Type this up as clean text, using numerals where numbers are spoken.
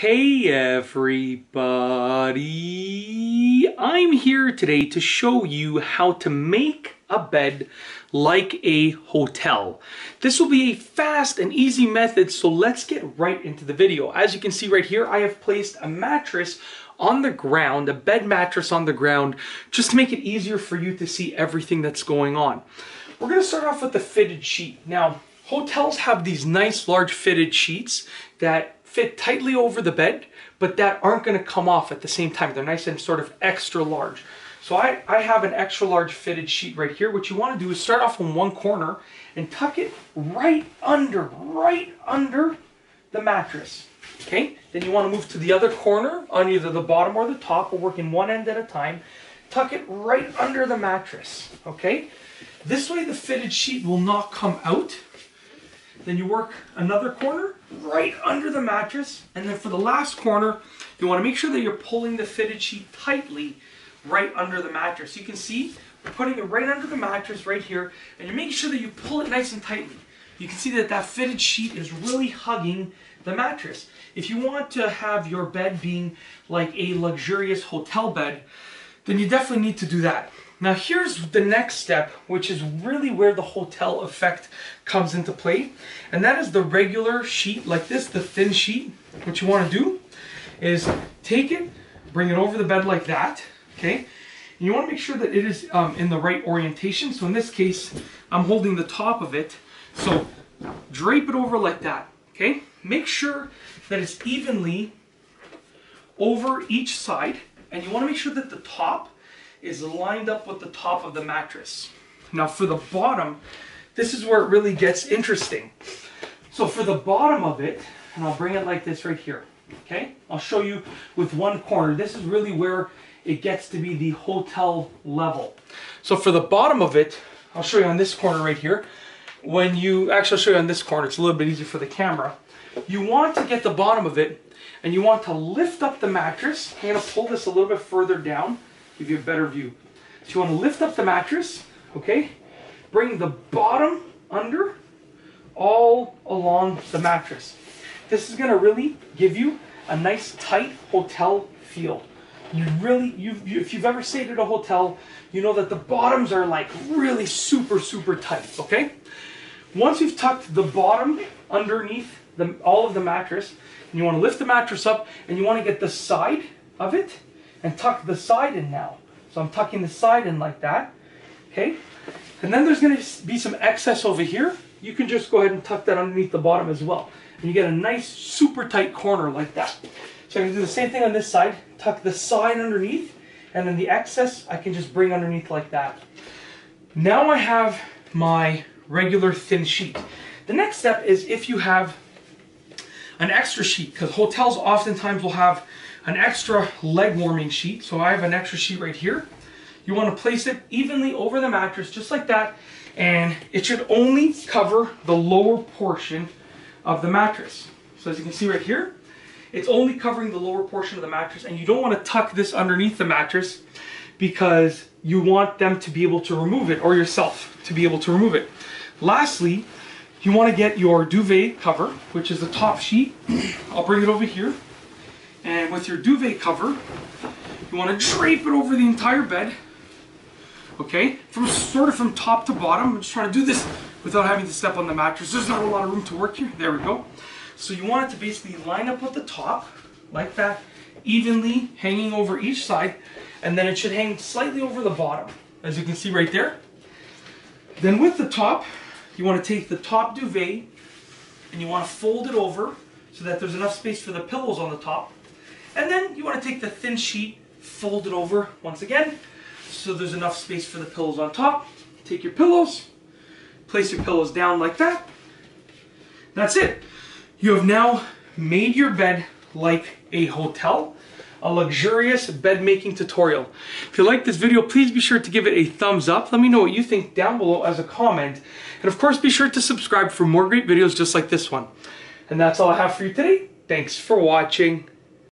Hey everybody, I'm here today to show you how to make a bed like a hotel. This will be a fast and easy method, so let's get right into the video. As you can see right here, I have placed a mattress on the ground, a bed mattress on the ground, just to make it easier for you to see everything that's going on. We're going to start off with the fitted sheet. Now, hotels have these nice large fitted sheets that fit tightly over the bed, but that aren't going to come off at the same time. They're nice and sort of extra large. So I have an extra large fitted sheet right here. What you want to do is start off in one corner and tuck it right under the mattress. Okay? Then you want to move to the other corner on either the bottom or the top. We're working one end at a time. Tuck it right under the mattress. Okay? This way the fitted sheet will not come out. Then you work another corner right under the mattress, and then for the last corner, you want to make sure that you're pulling the fitted sheet tightly right under the mattress. You can see we're putting it right under the mattress right here, and you're making sure that you pull it nice and tightly. You can see that that fitted sheet is really hugging the mattress. If you want to have your bed being like a luxurious hotel bed, then you definitely need to do that. Now here's the next step, which is really where the hotel effect comes into play. And that is the regular sheet like this, the thin sheet. What you want to do is take it, bring it over the bed like that, okay? And you want to make sure that it is in the right orientation. So in this case, I'm holding the top of it. So drape it over like that, okay? Make sure that it's evenly over each side. And you want to make sure that the top is lined up with the top of the mattress. Now for the bottom, this is where it really gets interesting. So for the bottom of it, and I'll bring it like this right here, okay? I'll show you with one corner. This is really where it gets to be the hotel level. So for the bottom of it, I'll show you on this corner right here. Actually I'll show you on this corner, it's a little bit easier for the camera. You want to get the bottom of it, and you want to lift up the mattress. I'm gonna pull this a little bit further down, give you a better view. So you want to lift up the mattress, okay? Bring the bottom under all along the mattress. This is going to really give you a nice tight hotel feel. If you've ever stayed at a hotel, you know that the bottoms are like really super tight, okay? Once you've tucked the bottom underneath all of the mattress, and you want to lift the mattress up, and you want to get the side of it and tuck the side in now. So I'm tucking the side in like that, okay? And then there's going to be some excess over here. You can just go ahead and tuck that underneath the bottom as well. And you get a nice super tight corner like that. So I'm going to do the same thing on this side, tuck the side underneath, and then the excess I can just bring underneath like that. Now I have my regular thin sheet. The next step is if you have an extra sheet, because hotels oftentimes will have an extra leg warming sheet. So I have an extra sheet right here. You want to place it evenly over the mattress just like that, and it should only cover the lower portion of the mattress. So as you can see right here, it's only covering the lower portion of the mattress, and you don't want to tuck this underneath the mattress because you want them to be able to remove it, or yourself to be able to remove it. Lastly, you want to get your duvet cover, which is the top sheet. I'll bring it over here. And with your duvet cover, you want to drape it over the entire bed, okay? Sort of from top to bottom. I'm just trying to do this without having to step on the mattress. There's not a lot of room to work here. There we go. So you want it to basically line up with the top, like that, evenly hanging over each side, and then it should hang slightly over the bottom, as you can see right there. Then with the top, you want to take the top duvet, and you want to fold it over so that there's enough space for the pillows on the top. And then you want to take the thin sheet, fold it over once again, so there's enough space for the pillows on top. Take your pillows, place your pillows down like that. That's it. You have now made your bed like a hotel, a luxurious bed making tutorial. If you like this video, please be sure to give it a thumbs up. Let me know what you think down below as a comment. And of course, be sure to subscribe for more great videos just like this one. And that's all I have for you today. Thanks for watching.